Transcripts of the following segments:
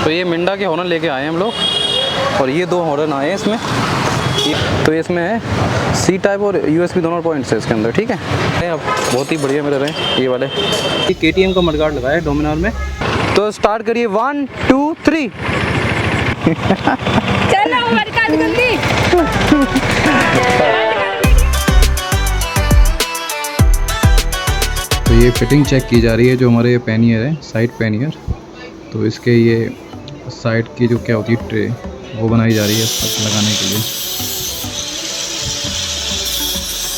तो ये मिंडा के हॉर्न लेके आए हैं हम लोग, और ये 2 हॉर्न आए हैं इसमें। तो इसमें है सी टाइप और USB दोनों पॉइंट्स है इसके अंदर, ठीक है। अब बहुत ही बढ़िया मिरर हैं ये वाले। ये KTM का मडगार्ड लगाया है डोमिनार में। तो स्टार्ट करिए 1 2 3। चलो हमारी काज जल्दी। तो ये फिटिंग चेक की जा रही है, जो हमारे ये पैनियर है, साइड पैनियर। तो इसके ये साइड की जो क्या होती है ट्रे, वो बनाई जा रही है इसको लगाने के लिए।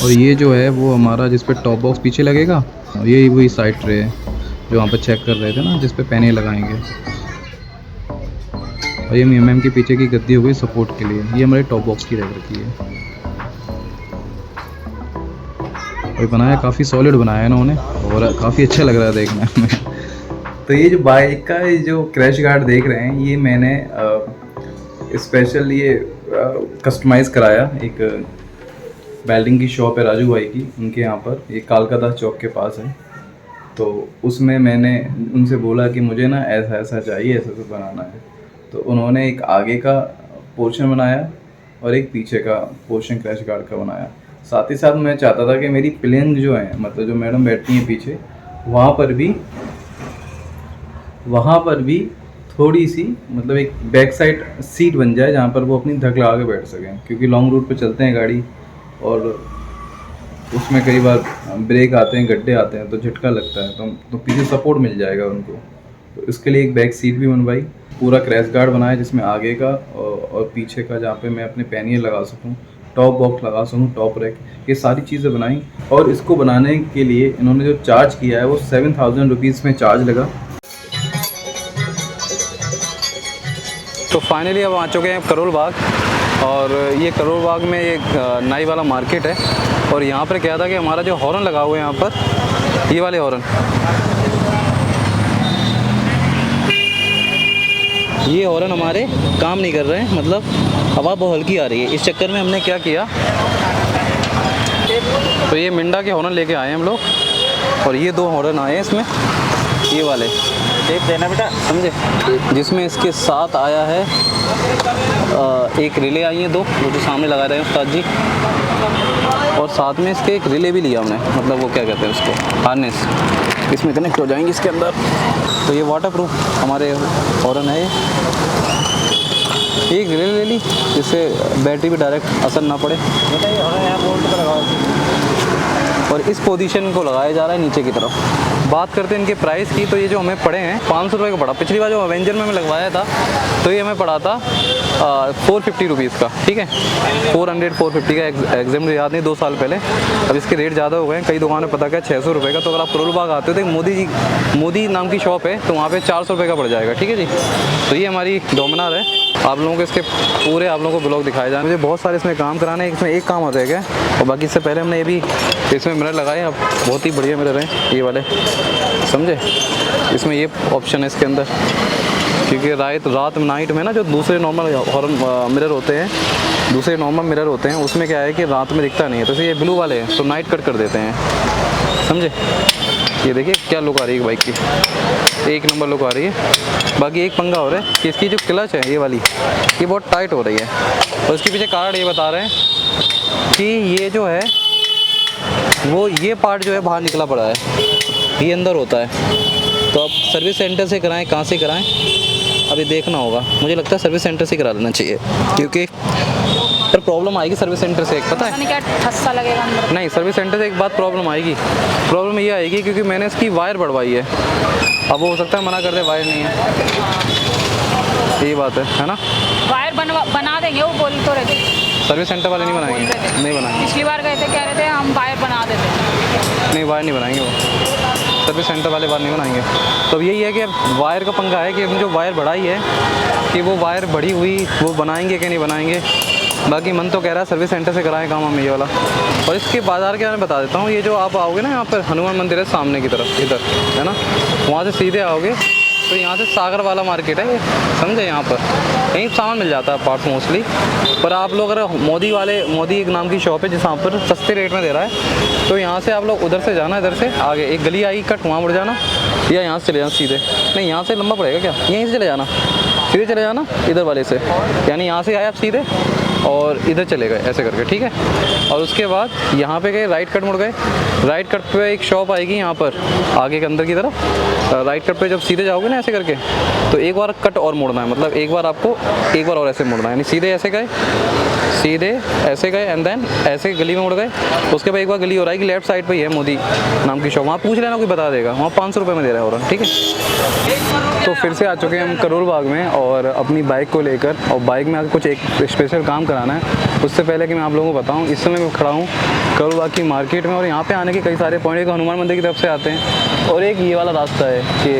और ये जो है वो हमारा जिस पे टॉप बॉक्स पीछे लगेगा, ये वही साइड ट्रे है जो वहाँ पे चेक कर रहे थे ना, जिस पे पैनियर लगाएंगे। और ये MM के पीछे की गद्दी हो गई सपोर्ट के लिए। ये हमारे टॉप बॉक्स की रख रखी है। और बनाया काफ़ी सॉलिड बनाया है इन्होंने, और काफ़ी अच्छा लग रहा है देखने में। तो ये जो बाइक का ये जो क्रैश गार्ड देख रहे हैं, ये मैंने स्पेशल ये कस्टमाइज़ कराया। एक वेल्डिंग की शॉप है राजू भाई की, उनके यहाँ पर, ये कालकाता चौक के पास है। तो उसमें मैंने उनसे बोला कि मुझे ना ऐसा ऐसा चाहिए, ऐसा ऐसा बनाना है। तो उन्होंने एक आगे का पोर्शन बनाया और एक पीछे का पोर्शन क्रैश गार्ड का बनाया। साथ ही साथ मैं चाहता था कि मेरी प्लेन जो है, मतलब जो मैडम बैठती हैं पीछे, वहाँ पर भी थोड़ी सी, मतलब एक बैक साइड सीट बन जाए जहाँ पर वो अपनी धक लगा के बैठ सकें, क्योंकि लॉन्ग रूट पे चलते हैं गाड़ी और उसमें कई बार ब्रेक आते हैं, गड्ढे आते हैं, तो झटका लगता है, तो पीछे सपोर्ट मिल जाएगा उनको। तो इसके लिए एक बैक सीट भी बनवाई, पूरा क्रैश गार्ड बनाया जिसमें आगे का और पीछे का, जहाँ पे मैं अपने पैनियर लगा सकूँ, टॉप बॉक्स लगा सकूँ, टॉप रैक, ये सारी चीज़ें बनाई। और इसको बनाने के लिए इन्होंने जो चार्ज किया है वो 7000 रुपीज़ में चार्ज लगा। तो फाइनली अब आ चुके हैं करोल बाग, और ये करोल बाग में एक नाई वाला मार्केट है। और यहाँ पर क्या था कि हमारा जो हॉर्न लगा हुआ है यहाँ पर, ये वाले हॉर्न, ये हॉर्न हमारे काम नहीं कर रहे हैं, मतलब हवा बहुत हल्की आ रही है। इस चक्कर में हमने क्या किया, तो ये मिंडा के हॉर्न लेके आए हैं हम लोग, और ये 2 हॉर्न आए हैं इसमें, ये वाले टेप देना बेटा, समझे, जिसमें इसके साथ आया है एक रिले आई है 2, जो सामने लगा रहे हैं उस्ताद जी, और साथ में इसके एक रिले भी लिया हमने, मतलब वो क्या कहते हैं उसको, हार्नेस, इसमें कनेक्ट हो जाएंगे इसके अंदर। तो ये वाटर प्रूफ हमारे हॉर्न है। एक रिले ले ली जिससे बैटरी भी डायरेक्ट असर ना पड़े। और इस पोजीशन को लगाया जा रहा है नीचे की तरफ। बात करते हैं इनके प्राइस की, तो ये जो हमें पड़े हैं 500 रुपये का पड़ा। पिछली बार जो अवेंजर में मैं लगवाया था तो ये हमें पड़ा था 450 रुपीज़ का, ठीक है, 450 का एग्जैक्ट याद नहीं, 2 साल पहले। अब इसके रेट ज़्यादा हो गए हैं, कई दुकानें पता क्या 600 रुपये का। तो अगर आप करोल बाग आते हो तो मोदी नाम की शॉप है, तो वहाँ पे 400 रुपये का पड़ जाएगा, ठीक है जी। तो ये हमारी डोमिनार है, आप लोगों को इसके पूरे आप लोगों को ब्लॉग दिखाए जाए। मुझे बहुत सारे इसमें काम कराने हैं, इसमें एक काम हो जाएगा, और बाकी इससे पहले हमने ये भी इसमें मिरर लगाए। अब बहुत ही बढ़िया मिरर हैं ये वाले, समझे, इसमें ये ऑप्शन है इसके अंदर, क्योंकि रात नाइट में ना जो दूसरे नॉर्मल हॉर्न मिरर होते हैं, दूसरे नॉर्मल मिरर होते हैं, उसमें क्या है कि रात में दिखता नहीं है, तो ये ब्लू वाले हैं तो नाइट कट कर देते हैं, समझे। ये देखिए क्या लुक आ रही है बाइक की, एक नंबर लुक आ रही है। बाकी एक पंगा हो रहा है कि इसकी जो क्लच है ये वाली, ये बहुत टाइट हो रही है, और इसके पीछे कारण ये बता रहे हैं कि ये जो है वो ये पार्ट जो है बाहर निकला पड़ा है, ये अंदर होता है। तो अब सर्विस सेंटर से कराएं, कहाँ से कराएं, अभी देखना होगा। मुझे लगता है सर्विस सेंटर से करा लेना चाहिए, क्योंकि पर प्रॉब्लम आएगी सर्विस सेंटर से, एक पता है क्या ठस्सा लगेगा अंदर। नहीं, सर्विस सेंटर से एक बात प्रॉब्लम आएगी। प्रॉब्लम ये आएगी क्योंकि मैंने इसकी वायर बढ़वाई है, अब वो हो सकता है मना कर दे वायर नहीं है, यही बात है ना। वायर बना देंगे, वो बोल तो रहे थे सर्विस सेंटर वाले नहीं बनाएंगे, नहीं बनाएंगे। पिछली बार गए थे, कह रहे थे हम वायर बना देते। नहीं, वायर नहीं बनाएंगे वो, सर्विस सेंटर वाले वायर नहीं बनाएंगे। तो यही है कि वायर का पंगा है कि जो वायर बढ़ाई है कि वो वायर बढ़ी हुई वो बनाएंगे कि नहीं बनाएंगे। बाकी मन तो कह रहा है सर्विस सेंटर से कराएं काम हम ये वाला। और इसके बाज़ार के बारे में बता देता हूँ, ये जो आप आओगे ना यहाँ पर हनुमान मंदिर है सामने की तरफ, इधर है ना, वहाँ से सीधे आओगे तो यहाँ से सागर वाला मार्केट है, समझे, यहाँ पर यहीं सामान मिल जाता है पार्ट्स मोस्टली। पर आप लोग अगर मोदी एक नाम की शॉप है जिस यहाँ पर सस्ते रेट में दे रहा है, तो यहाँ से आप लोग उधर से जाना, इधर से आगे एक गली आई कट, वहाँ मुड़ जाना, या यहाँ से चले जाना सीधे। नहीं, यहाँ से लंबा पड़ेगा क्या, यहीं से चले जाना, सीधे चले जाना इधर वाले से, यानी यहाँ से आए आप सीधे और इधर चले गए ऐसे करके, ठीक है। और उसके बाद यहाँ पे गए, राइट कट मुड़ गए, राइट कट पे एक शॉप आएगी यहाँ पर आगे के अंदर की तरफ। राइट कट पे जब सीधे जाओगे ना ऐसे करके, तो एक बार कट और मोड़ना है, मतलब एक बार आपको एक बार और ऐसे मुड़ना है, यानी सीधे ऐसे गए, सीधे ऐसे गए एंड देन ऐसे गली में मुड़ गए। उसके बाद एक बार गली हो रहा है कि लेफ्ट साइड पे ही है मोदी नाम की शॉप, वहाँ पूछ लेना कोई बता देगा, वहाँ 500 रुपये में दे रहा है और, ठीक है। तो फिर से आ चुके हैं हम करोल बाग में और अपनी बाइक को लेकर, और बाइक में आगे कुछ एक स्पेशल काम कराना है। उससे पहले कि मैं आप लोगों को बताऊं, इस समय मैं खड़ा हूं करोल बाग की मार्केट में और यहाँ पे आने के कई सारे पॉइंट, एक हनुमान मंदिर की तरफ से आते हैं और एक ये वाला रास्ता है कि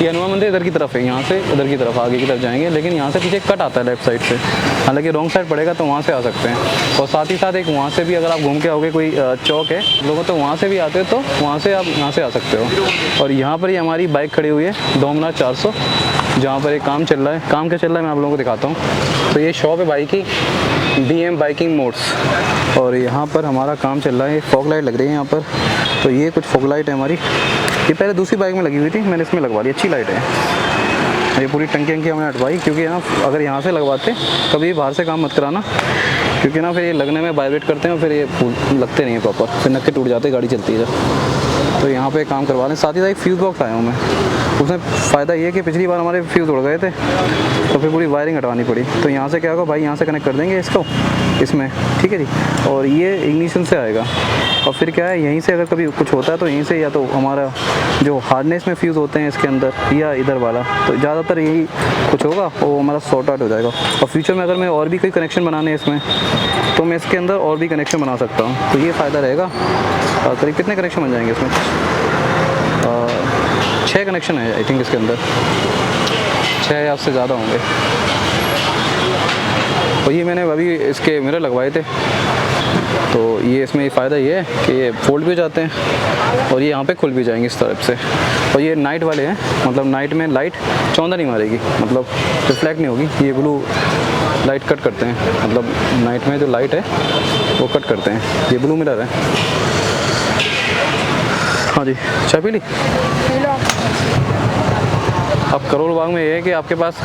ये हनुमान मंदिर इधर की तरफ है, यहाँ से उधर की तरफ आगे की तरफ जाएंगे, लेकिन यहाँ से पीछे कट आता है लेफ्ट साइड से, हालांकि रॉन्ग साइड पड़ेगा तो वहाँ से आ सकते हैं। और साथ ही साथ एक वहाँ से भी अगर आप घूम के आओगे, कोई चौक है लोगों, तो वहाँ से भी आते हो तो वहाँ से आप यहाँ से आ सकते हो। और यहाँ पर ही हमारी बाइक खड़ी हुई है डोमिनार 400, जहाँ पर एक काम चल रहा है। काम क्या चल रहा है मैं आप लोगों को दिखाता हूँ। तो ये शॉप है बाइक की, DM बाइकिंग मोड्स, और यहाँ पर हमारा काम चल रहा है। फॉग लाइट लग रही है यहाँ पर, तो ये कुछ फॉग लाइट है हमारी, ये पहले दूसरी बाइक में लगी हुई थी, मैंने इसमें लगवा ली, अच्छी लाइट है। ये पूरी टंकी हमने हटवाई, क्योंकि ना अगर यहाँ से लगवाते कभी बाहर से काम मत कराना, क्योंकि ना फिर ये लगने में वाइब्रेट करते हैं, फिर ये लगते नहीं है प्रॉपर, फिर नक्के टूट जाते, गाड़ी चलती है जब। तो यहाँ पे काम करवा लें। साथ ही साथ एक फ्यूज़ बॉक्स आया हूँ मैं, उसमें फ़ायदा ये है कि पिछली बार हमारे फ्यूज़ उड़ गए थे तो फिर पूरी वायरिंग हटवानी पड़ी। तो यहाँ से क्या होगा भाई, यहाँ से कनेक्ट कर देंगे इसको इसमें, ठीक है जी। और ये इग्निशन से आएगा, और फिर क्या है यहीं से अगर कभी कुछ होता है तो यहीं से, या तो हमारा जो हार्डनेस में फ्यूज़ होते हैं इसके अंदर या इधर वाला, तो ज़्यादातर यही कुछ होगा, वो हमारा सॉर्ट आउट हो जाएगा। और फ्यूचर में अगर मैं और भी कोई कनेक्शन बनाने हैं इसमें, तो मैं इसके अंदर और भी कनेक्शन बना सकता हूँ, तो ये फ़ायदा रहेगा। करीब कितने कनेक्शन बन जाएंगे इसमें? 6 कनेक्शन है आई थिंक इसके अंदर, 6 या उससे ज़्यादा होंगे। और ये मैंने अभी इसके मिरर लगवाए थे, तो ये इसमें फ़ायदा ये है कि ये फोल्ड भी हो जाते हैं और ये यहाँ पे खुल भी जाएंगे इस तरफ से। और ये नाइट वाले हैं, मतलब नाइट में लाइट चौंधा नहीं मारेगी, मतलब रिफ्लेक्ट नहीं होगी। ये ब्लू लाइट कट करते हैं, मतलब नाइट में जो लाइट है वो कट करते हैं। ये ब्लू मिरर है। हाँ जी, चाय पी ली? अब करोल बाग में ये है कि आपके पास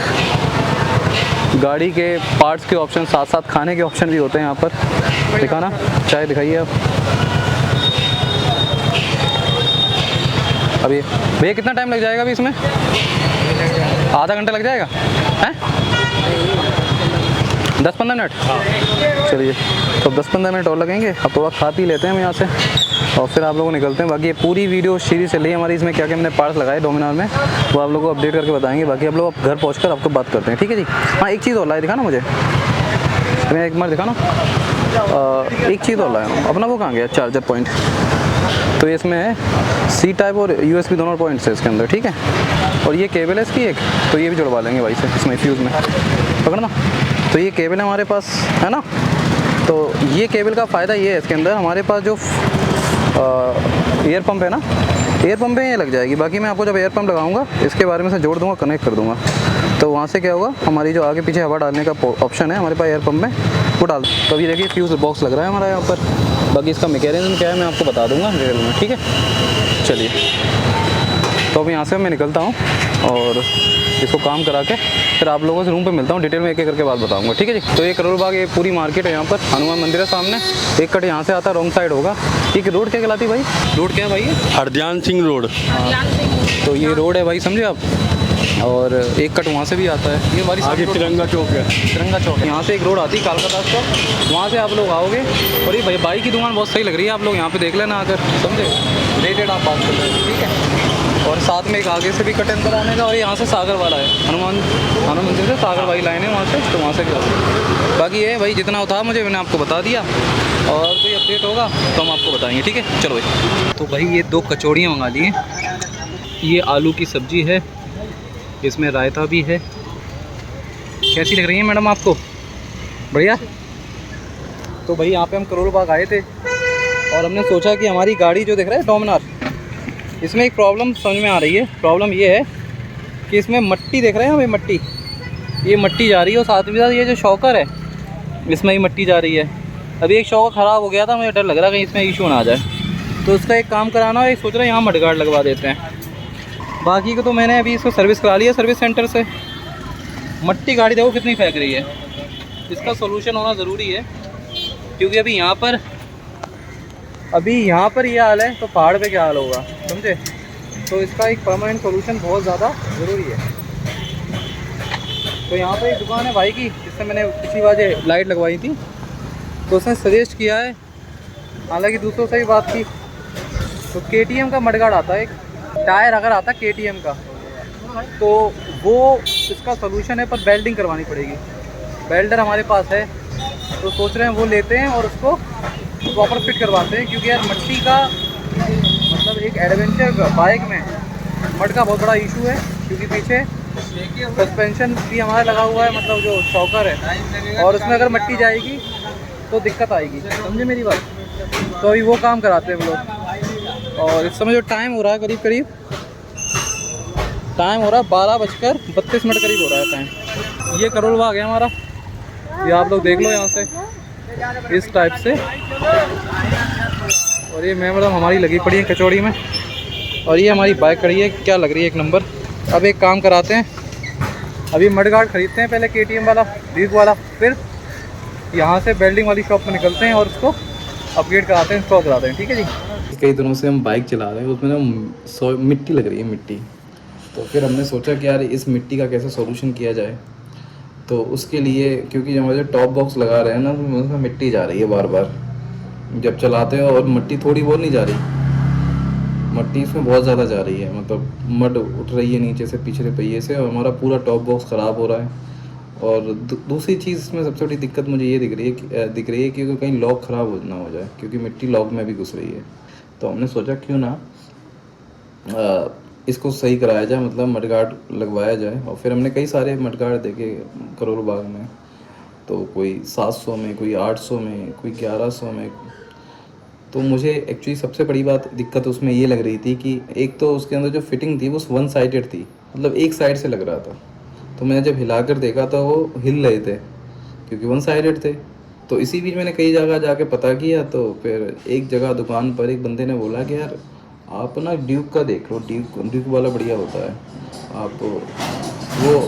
गाड़ी के पार्ट्स के ऑप्शन साथ साथ खाने के ऑप्शन भी होते हैं यहाँ पर। दिखाना, चाय दिखाइए आप। अभी भैया कितना टाइम लग जाएगा अभी इसमें? आधा घंटा लग जाएगा हैं? 10-15 मिनट? चलिए, तो 10-15 मिनट और लगेंगे। अब थोड़ा खा पी लेते हैं हम यहाँ से और फिर आप लोगों को निकलते हैं। बाकी ये पूरी वीडियो सीरीज चल रही है हमारी, इसमें क्या क्या हमने पार्ट्स लगाए डोमिनार में वो आप लोगों को अपडेट करके बताएंगे। बाकी आप लोग घर पहुंचकर आपको बात करते हैं, ठीक है जी। हाँ, एक चीज़ और लाए, दिखाना मुझे, मैं एक बार दिखाना। एक चीज़ और लाया अपना, वो कहाँ गया चार्जर पॉइंट? तो इसमें है C टाइप और USB दोनों पॉइंट्स है इसके अंदर, ठीक है। और ये केबल है इसकी एक, तो ये भी जुड़वा लेंगे भाई से इसमें फ्यूज़ में, पकड़ना। तो ये केबल है हमारे पास, है ना। तो ये केबल का फ़ायदा ये है, इसके अंदर हमारे पास जो एयर पंप है ना, एयर पंप में ये लग जाएगी। बाकी मैं आपको जब एयर पंप लगाऊंगा इसके बारे में से जोड़ दूंगा, कनेक्ट कर दूंगा, तो वहाँ से क्या होगा, हमारी जो आगे पीछे हवा डालने का ऑप्शन है हमारे पास एयर पंप में, वो डाल। तो अभी देखिए फ्यूज़ बॉक्स लग रहा है हमारा यहाँ पर। बाकी इसका मैकेनिज्म क्या है मैं आपको बता दूंगा डिटेल में, ठीक है। चलिए, तो अभी यहाँ से मैं निकलता हूँ और इसको काम करा के फिर आप लोगों से रूम पे मिलता हूँ, डिटेल में एक एक करके बात बताऊंगा, ठीक है जी। तो ये करोल बाग, ये पूरी मार्केट है यहाँ पर, हनुमान मंदिर है सामने, एक कट यहाँ से आता है, रॉन्ग साइड होगा। ये रोड क्या कहलाती है भाई? रोड क्या है भाई? हरध्यान सिंह रोड। तो ये रोड है भाई, समझे आप। और एक कट वहाँ से भी आता है, ये हमारी आगे तिरंगा चौक है। तिरंगा चौक, यहाँ से एक रोड आती है कालका दास चौक, वहाँ से आप लोग आओगे। और ये भाई बाइक की दुकान बहुत सही लग रही है, आप लोग यहाँ पे देख लेना आकर, समझे। रेटेड आप बात कर रहे हैं, ठीक है। और साथ में एक आगे से भी कट अंदर आने का, और यहाँ से सागर वाला है, हनुमान मंदिर से सागर वाली लाइन है वहाँ से, तो वहाँ से भी। बाकी ये भाई जितना था मुझे मैंने आपको बता दिया, और कोई अपडेट होगा तो हम आपको बताएंगे, ठीक है। चलो भाई, तो भाई ये 2 कचौड़ियाँ मंगा ली हैं। ये आलू की सब्ज़ी है, इसमें रायता भी है। कैसी लग रही है मैडम आपको? बढ़िया। तो भाई यहाँ पे हम करोल बाग आए थे और हमने सोचा कि हमारी गाड़ी जो दिख रहा है डोमिनार, इसमें एक प्रॉब्लम समझ में आ रही है। प्रॉब्लम ये है कि इसमें मट्टी देख रहे हैं हमें, मट्टी, ये मट्टी जा रही है, और साथ ही साथ ये जो शॉकर है इसमें ही मट्टी जा रही है। अभी एक शॉकर ख़राब हो गया था, मुझे डर लग रहा है कहीं इसमें इशू ना आ जाए, तो उसका एक काम कराना है। सोच रहे हैं यहाँ मडगार्ड लगवा देते हैं। बाकी को तो मैंने अभी इसको सर्विस करा लिया सर्विस सेंटर से, मट्टी गाड़ी देखो कितनी फेंक रही है। इसका सोल्यूशन होना ज़रूरी है, क्योंकि अभी यहाँ पर ये हाल है तो पहाड़ पे क्या हाल होगा, समझे। तो इसका एक परमानेंट सोल्यूशन बहुत ज़्यादा ज़रूरी है। तो यहाँ पर एक दुकान है भाई की, जिससे मैंने पिछली बार लाइट लगवाई थी, तो उसने सजेस्ट किया है, हालांकि दूसरों से भी बात की, तो KTM का मडगार्ड आता है, एक टायर अगर आता है KTM का, तो वो इसका सोल्यूशन है, पर बेल्डिंग करवानी पड़ेगी। बेल्डर हमारे पास है, तो सोच रहे हैं वो लेते हैं और उसको प्रॉपर फिट करवाते हैं, क्योंकि यार मट्टी का मतलब एक एडवेंचर बाइक में मड का बहुत बड़ा इशू है, क्योंकि पीछे सस्पेंशन भी हमारा लगा हुआ है, मतलब जो शॉकर है, और उसमें अगर मट्टी जाएगी तो दिक्कत आएगी, समझे मेरी बात। तो अभी वो काम कराते हैं हम लोग। और इस समय जो टाइम हो रहा है करीब टाइम हो रहा है 12:32 करीब हो रहा है टाइम। ये करोल बाग है हमारा, ये आप लोग देख लो यहाँ से इस टाइप से। और ये मैडम हमारी लगी पड़ी है कचौड़ी में, और ये हमारी बाइक खड़ी है, क्या लग रही है एक नंबर। अब एक काम कराते हैं, अभी मडगार्ड खरीदते हैं पहले KTM वाला, ड्यूक वाला, फिर यहाँ से बेल्डिंग वाली शॉप में निकलते हैं और उसको अपग्रेड कराते हैं, इंस्टॉल कराते हैं, ठीक है जी। कई दिनों से हम बाइक चला रहे हैं, उसमें ना मिट्टी लग रही है, मिट्टी। तो फिर हमने सोचा कि यार इस मिट्टी का कैसे सॉल्यूशन किया जाए। तो उसके लिए, क्योंकि हमारे जो टॉप बॉक्स लगा रहे हैं ना, उसमें मिट्टी जा रही है बार बार जब चलाते हो, और मिट्टी थोड़ी बहुत नहीं जा रही, मट्टी इसमें बहुत ज़्यादा जा रही है, मतलब मड उठ रही है नीचे से पिछले पहिए से, और हमारा पूरा टॉप बॉक्स ख़राब हो रहा है। और दूसरी चीज़ इसमें सबसे बड़ी दिक्कत मुझे ये दिख रही है कि कहीं लॉक ख़राब ना हो जाए, क्योंकि मिट्टी लॉक में भी घुस रही है। तो हमने सोचा क्यों ना इसको सही कराया जाए, मतलब मडगार्ड लगवाया जाए। और फिर हमने कई सारे मडगार्ड देखे करोल बाग में, तो कोई 700 में, कोई 800 में, कोई 1100 में। तो मुझे एक्चुअली सबसे बड़ी दिक्कत उसमें ये लग रही थी कि एक तो उसके अंदर जो फिटिंग थी वो 1 साइडेड थी, मतलब एक साइड से लग रहा था। तो मैंने जब हिलाकर देखा तो वो हिल रहे थे, क्योंकि 1 साइडेड थे। तो इसी बीच मैंने कई जगह जाके पता किया, तो फिर एक जगह दुकान पर एक बंदे ने बोला कि यार आप ना ड्यूक का देख लो, ड्यूक वाला बढ़िया होता है, आप वो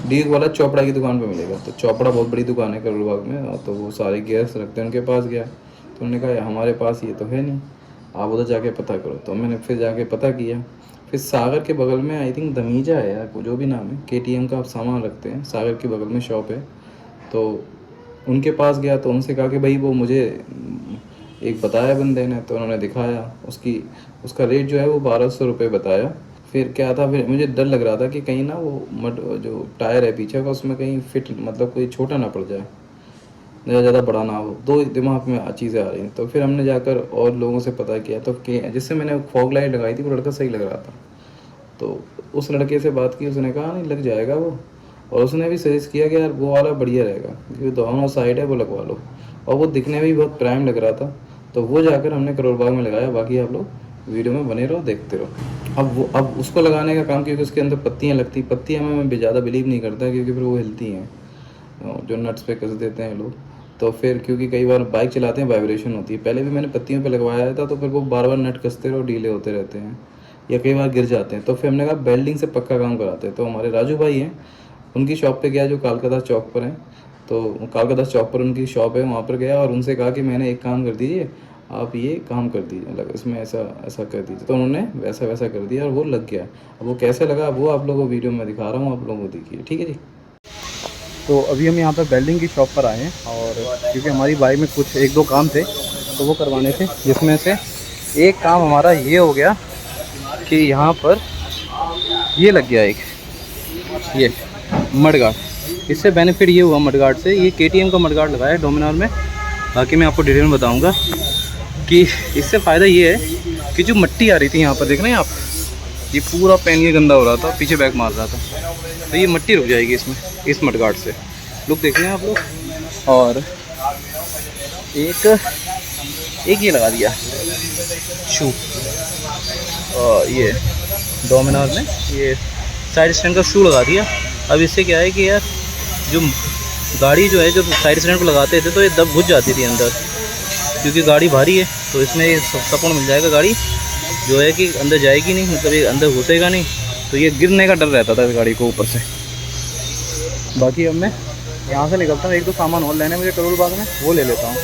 ड्यूक वाला चोपड़ा की दुकान पे मिलेगा। तो चोपड़ा बहुत बड़ी दुकान है करोल बाग में, तो वो सारे गियर्स रखते हैं, उनके पास गया तो उन्होंने कहा हमारे पास ये तो है नहीं, आप उधर जाके पता करो। तो मैंने फिर जाके पता किया, फिर सागर के बगल में आई थिंक दमीजा है या जो भी नाम है, KTM का सामान रखते हैं, सागर के बगल में शॉप है। तो उनके पास गया तो उनसे कहा कि भाई वो मुझे एक बताया बंदे ने, तो उन्होंने दिखाया, उसका रेट जो है वो 1200 रुपये बताया। फिर क्या था, फिर मुझे डर लग रहा था कि कहीं ना वो जो टायर है पीछे का उसमें कहीं फिट, मतलब कोई छोटा ना पड़ जाए, ज़्यादा बड़ा ना हो। दो दिमाग में चीज़ें आ रही हैं। तो फिर हमने जाकर और लोगों से पता किया, तो जिससे मैंने फॉग लाइट लगाई थी वो लड़का सही लग रहा था, तो उस लड़के से बात की, उसने कहा नहीं लग जाएगा वो, और उसने भी सजेस्ट किया कि यार वो वाला बढ़िया रहेगा, क्योंकि दोनों साइड है वो लगवा लो, और वो दिखने में भी बहुत प्राइम लग रहा था। तो वो जाकर हमने करोल बाग में लगाया। बाकी आप लोग वीडियो में बने रहो, देखते रहो। अब उसको लगाने का काम, क्योंकि उसके अंदर पत्तियाँ लगती, पत्तियाँ में ज़्यादा बिलीव नहीं करता, क्योंकि फिर वो हिलती हैं, जो नट्स पे कस देते हैं लोग। तो फिर क्योंकि कई बार बाइक चलाते हैं वाइब्रेशन होती है, पहले भी मैंने पत्तियों पे लगवाया था, तो फिर वो बार बार नट कसते रहो, डीले होते रहते हैं, या कई बार गिर जाते हैं। तो फिर हमने कहा बेल्डिंग से पक्का काम कराते हैं। तो हमारे राजू भाई हैं, उनकी शॉप पे गया, जो कालकादास चौक पर है, तो कालकादास चौक पर उनकी शॉप है, वहाँ पर गया और उनसे कहा कि मैंने एक काम कर दीजिए, आप ये काम कर दीजिए, मतलब इसमें ऐसा कर दीजिए। तो उन्होंने वैसा कर दिया और वो लग गया। अब वो कैसे लगा वो आप लोगों को वीडियो में दिखा रहा हूँ, आप लोगों को देखिए, ठीक है जी। तो अभी हम यहाँ पर बेल्डिंग की शॉप पर आए हैं, और क्योंकि हमारी बाइक में कुछ 1-2 काम थे तो वो करवाने थे, जिसमें से एक काम हमारा ये हो गया कि यहाँ पर ये लग गया, एक ये मडगार्ड। इससे बेनिफिट ये हुआ मडगार्ड से, ये KTM का मडगार्ड लगाया है डोमिनार में। बाकी मैं आपको डिटेल में बताऊँगा कि इससे फ़ायदा ये है कि जो मिट्टी आ रही थी यहाँ पर, देख रहे हैं आप, ये पूरा पेन ये गंदा हो रहा था, पीछे बैक मार रहा था, तो ये मिट्टी रुक जाएगी इसमें, इस मडगार्ड से। लुक देख रहे हैं आप लोग। और एक ये लगा दिया शू, और ये डोमिनार में ये साइड स्टैंड का शू लगा दिया। अब इससे क्या है कि यार जो गाड़ी जो है, जब साइड स्टैंड पर लगाते थे तो ये दब घुस जाती थी अंदर, क्योंकि गाड़ी भारी है, तो इसमें सपोर्ट मिल जाएगा, गाड़ी जो है कि अंदर जाएगी नहीं, मतलब ये अंदर घुसेगा नहीं, तो ये गिरने का डर रहता था इस गाड़ी को ऊपर से। बाकी अब मैं यहाँ से निकलता हूँ, एक दो सामान और लेने मुझे करोल बाग में, वो ले लेता हूँ।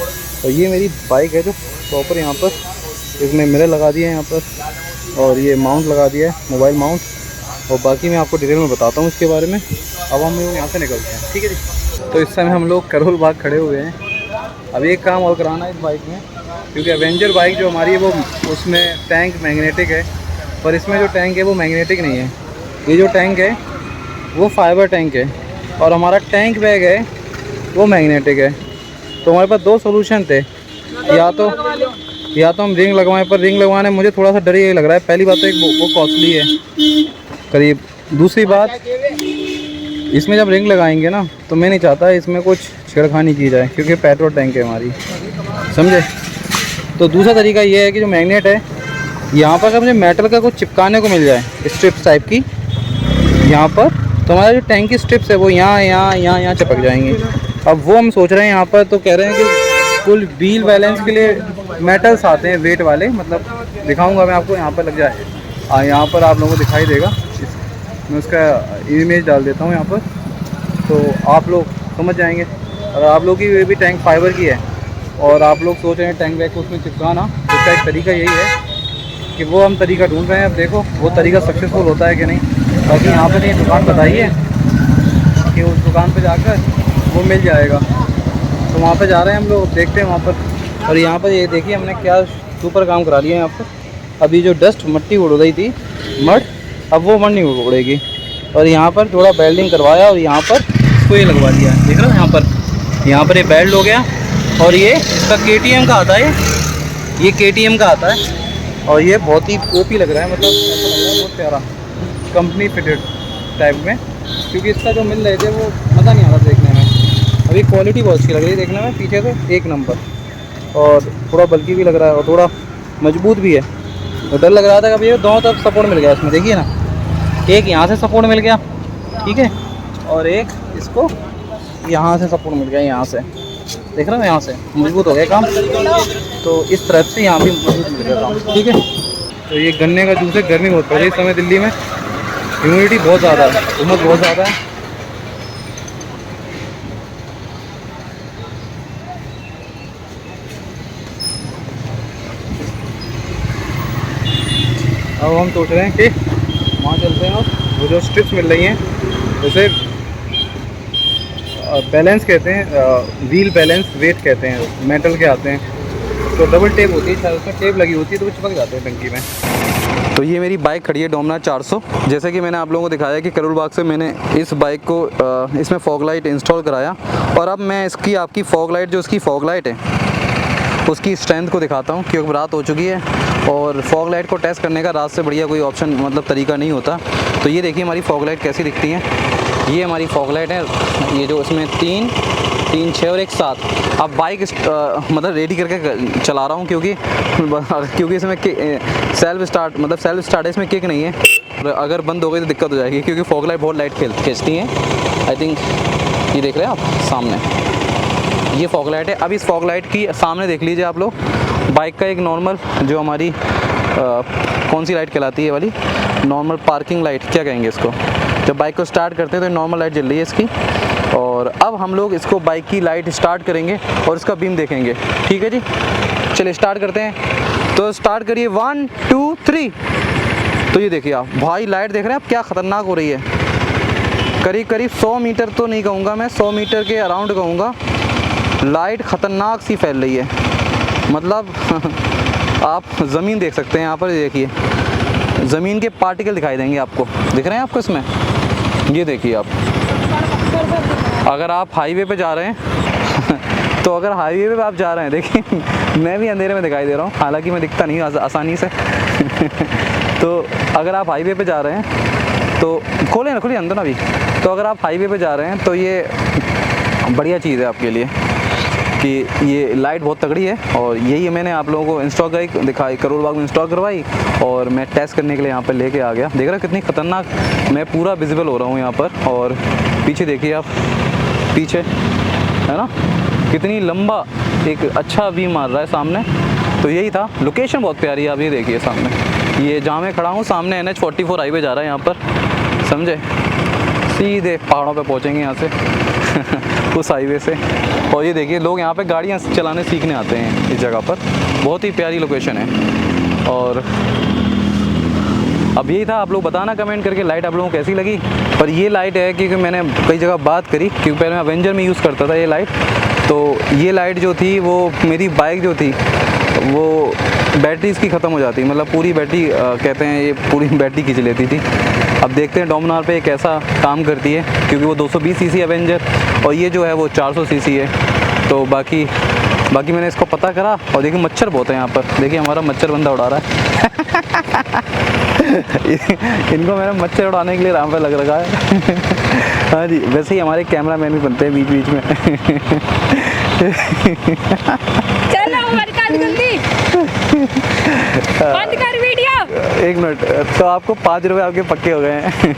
और ये मेरी बाइक है जो प्रॉपर यहाँ पर इसमें मिरर लगा दिए हैं यहाँ पर, और ये माउंट लगा दिया है, मोबाइल माउंट। और बाकी मैं आपको डिटेल में बताता हूँ इसके बारे में। अब हम लोग यहाँ से निकलते हैं, ठीक है जी। तो इस समय हम लोग करोल बाग खड़े हुए हैं। अब एक काम और कराना है इस बाइक में, क्योंकि एवेंजर बाइक जो हमारी है वो उसमें टैंक मैग्नेटिक है, पर इसमें जो टैंक है वो मैग्नेटिक नहीं है। ये जो टैंक है वो फाइबर टैंक है, और हमारा टैंक बैग है वो मैग्नेटिक है। तो हमारे पास दो सोल्यूशन थे, या तो हम रिंग लगवाएं, पर रिंग लगवाने में मुझे थोड़ा सा डर ये लग रहा है। पहली बात तो एक वो कॉस्टली है करीब, दूसरी बात इसमें जब रिंग लगाएंगे ना तो मैं नहीं चाहता इसमें कुछ छेड़खानी की जाए, क्योंकि पेट्रोल टैंक है हमारी, समझे। तो दूसरा तरीका ये है कि जो मैग्नेट है यहाँ पर अगर मुझे मेटल का कुछ चिपकाने को मिल जाए, स्ट्रिप्स टाइप की यहाँ पर, तो हमारा जो टैंक की स्ट्रिप्स है वो यहाँ चिपक जाएंगी। अब वो हम सोच रहे हैं यहाँ पर, तो कह रहे हैं कि फुल व्हील बैलेंस के लिए मेटल्स आते हैं वेट वाले, मतलब दिखाऊंगा मैं आपको, यहाँ पर लग जाए, यहाँ पर आप लोगों को दिखाई देगा, मैं उसका इमेज डाल देता हूँ यहाँ पर, तो आप लोग समझ जाएंगे। अगर आप लोग की भी टैंक फाइबर की है और आप लोग सोच रहे हैं टैंक बैग को उसमें चिपकाना, तो उसका एक तरीका यही है कि वो हम तरीका ढूंढ रहे हैं। अब देखो वो तरीका सक्सेसफुल होता है कि नहीं। बाकी यहाँ पर एक दुकान बताई है कि उस दुकान पे जाकर वो मिल जाएगा, तो वहाँ पे जा रहे हैं हम लोग, देखते हैं वहाँ पर। और यहाँ पर ये देखिए हमने क्या सुपर काम करा लिया है यहाँ पर। अभी जो डस्ट मट्टी उड़ रही थी, मड, अब वो मड नहीं उड़ेगी। और यहाँ पर थोड़ा बेल्डिंग करवाया, और यहाँ पर इसको ये लगवा दिया, देख रहे हो यहाँ पर ये बेल्ट हो गया। और ये इसका KTM का आता है, ये KTM का आता है, और ये बहुत ही ओपी लग रहा है, मतलब ऐसा लग रहा है बहुत प्यारा कंपनी फिटेड टाइप में, क्योंकि इसका जो मिल रहे थे वो मज़ा नहीं आ रहा देखने में। अभी क्वालिटी बहुत अच्छी लग रही है देखने में, पीछे से एक नंबर, और थोड़ा बल्कि भी लग रहा है, और थोड़ा मजबूत भी है। तो डर लग रहा था कि अभी ये दोनों तरफ सपोर्ट मिल गया इसमें, देखिए ना, एक यहाँ से सपोर्ट मिल गया, ठीक है, और एक इसको यहाँ से सपोर्ट मिल गया, यहाँ से देख रहे हो, यहाँ से मजबूत हो गया काम। तो इस तरफ से यहाँ भी मजबूत मिल गया काम, ठीक है। तो ये गन्ने का जूस है, गर्मी बहुत पड़ रही है इस समय दिल्ली में, ह्यूमिडिटी बहुत ज़्यादा है, उमस बहुत ज़्यादा है। अब हम सोच रहे हैं कि वहाँ चलते हैं, और वो जो स्ट्रिप्स मिल रही हैं उसे बैलेंस कहते हैं, व्हील बैलेंस वेट कहते हैं, मेटल के आते हैं। तो डबल टेप होती है शायद, उसमें टेप लगी होती है, तो वो चिपक जाते हैं टंकी में। तो ये मेरी बाइक खड़ी है डोमिनार 400। जैसे कि मैंने आप लोगों को दिखाया कि करोल बाग से मैंने इस बाइक को इसमें फॉग लाइट इंस्टॉल कराया, और अब मैं इसकी आपकी फॉग लाइट, जो इसकी फॉग लाइट है उसकी स्ट्रेंथ को दिखाता हूँ, क्योंकि रात हो चुकी है और फॉग लाइट को टेस्ट करने का रात से बढ़िया कोई ऑप्शन, मतलब तरीका नहीं होता। तो ये देखिए हमारी फॉग लाइट कैसी दिखती है। ये हमारी फॉग लाइट है, ये जो इसमें 3, 6 और 1 7। अब बाइक मतलब रेडी करके चला रहा हूँ, क्योंकि इसमें सेल्फ स्टार्ट है, इसमें किक नहीं है। अगर बंद हो गई तो दिक्कत हो जाएगी, क्योंकि फॉग लाइट बहुत लाइट खींचती हैं। आई थिंक ये देख रहे हैं आप सामने, ये फॉग लाइट है। अब इस फॉग लाइट की सामने देख लीजिए आप लोग, बाइक का एक नॉर्मल जो हमारी कौन सी लाइट कहलाती है वाली, नॉर्मल पार्किंग लाइट क्या कहेंगे इसको, जब बाइक को स्टार्ट करते हैं तो नॉर्मल लाइट जल रही है इसकी। और अब हम लोग इसको बाइक की लाइट स्टार्ट करेंगे और इसका बीम देखेंगे, ठीक है जी। चलिए स्टार्ट करते हैं, तो स्टार्ट करिए 1 2 3। तो ये देखिए आप भाई, लाइट देख रहे हैं आप क्या ख़तरनाक हो रही है। करीब 100 मीटर तो नहीं कहूँगा मैं, 100 मीटर के अराउंड कहूँगा, लाइट ख़तरनाक सी फैल रही है। मतलब आप ज़मीन देख सकते हैं यहाँ पर, देखिए ज़मीन के पार्टिकल दिखाई देंगे आपको, दिख रहे हैं आपको इसमें, ये देखिए आप। अगर आप हाईवे पे जा रहे हैं तो अगर हाईवे पे आप जा रहे हैं, देखिए मैं भी अंधेरे में दिखाई दे रहा हूँ, हालांकि मैं दिखता नहीं आसानी से तो अगर आप हाईवे पे जा रहे हैं तो खोलिए ना, खोलिए अंदर ना भी। तो अगर आप हाईवे पे जा रहे हैं तो ये बढ़िया चीज़ है आपके लिए कि ये लाइट बहुत तगड़ी है। और यही मैंने आप लोगों को इंस्टॉल दिखाई, करोल बाग में इंस्टॉल करवाई, और मैं टेस्ट करने के लिए यहाँ पर लेके आ गया। देख रहे हो कितनी ख़तरनाक, मैं पूरा विजिबल हो रहा हूँ यहाँ पर। और पीछे देखिए आप, पीछे है ना कितनी लंबा एक अच्छा व्यू मार रहा है सामने। तो यही था, लोकेशन बहुत प्यारी है। आप ये देखिए सामने, ये जहाँ मैं खड़ा हूँ सामने NH 44 हाईवे जा रहा है यहाँ पर, समझे। सीधे पहाड़ों पे पहुँचेंगे यहाँ से उस हाईवे से। और ये देखिए लोग यहाँ पे गाड़ियाँ चलाने सीखने आते हैं इस जगह पर। बहुत ही प्यारी लोकेशन है। और अब यही था, आप लोग बताना कमेंट करके लाइट आप लोगों को कैसी लगी। पर ये लाइट है क्योंकि मैंने कई जगह बात करी, क्योंकि पहले मैं अवेंजर में यूज़ करता था ये लाइट। तो ये लाइट जो थी वो मेरी बाइक जो थी वो बैटरी इसकी ख़त्म हो जाती, मतलब पूरी बैटरी कहते हैं ये पूरी बैटरी खींच लेती थी। अब देखते हैं डोमिनार पे कैसा काम करती है, क्योंकि वो 220 सीसी अवेंजर और ये जो है वो 400 सीसी है। तो बाकी मैंने इसको पता करा। और देखिए मच्छर बहुत है यहाँ पर, देखिए हमारा मच्छर बंदा उड़ा रहा है इनको मैंने मच्छर उड़ाने के लिए राम पे लग रखा है हाँ जी, वैसे ही हमारे कैमरा मैन भी बनते हैं बीच बीच में चलो जल्दी बंद कर वीडियो। 1 मिनट, तो आपको 5 रुपये आपके पक्के हो गए हैं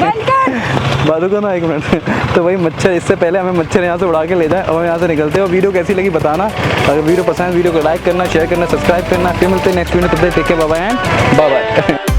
बंद कर बालू को ना 1 मिनट। तो वही मच्छर, इससे पहले हमें मच्छर यहाँ से उड़ा के ले जाए और हम यहाँ से निकलते हैं। और वीडियो कैसी लगी बताना। अगर वीडियो पसंद है वीडियो को लाइक करना, शेयर करना, सब्सक्राइब करना। फिर मिलते हैं नेक्स्ट वीडियो, तब तक take care, bye bye and bye bye.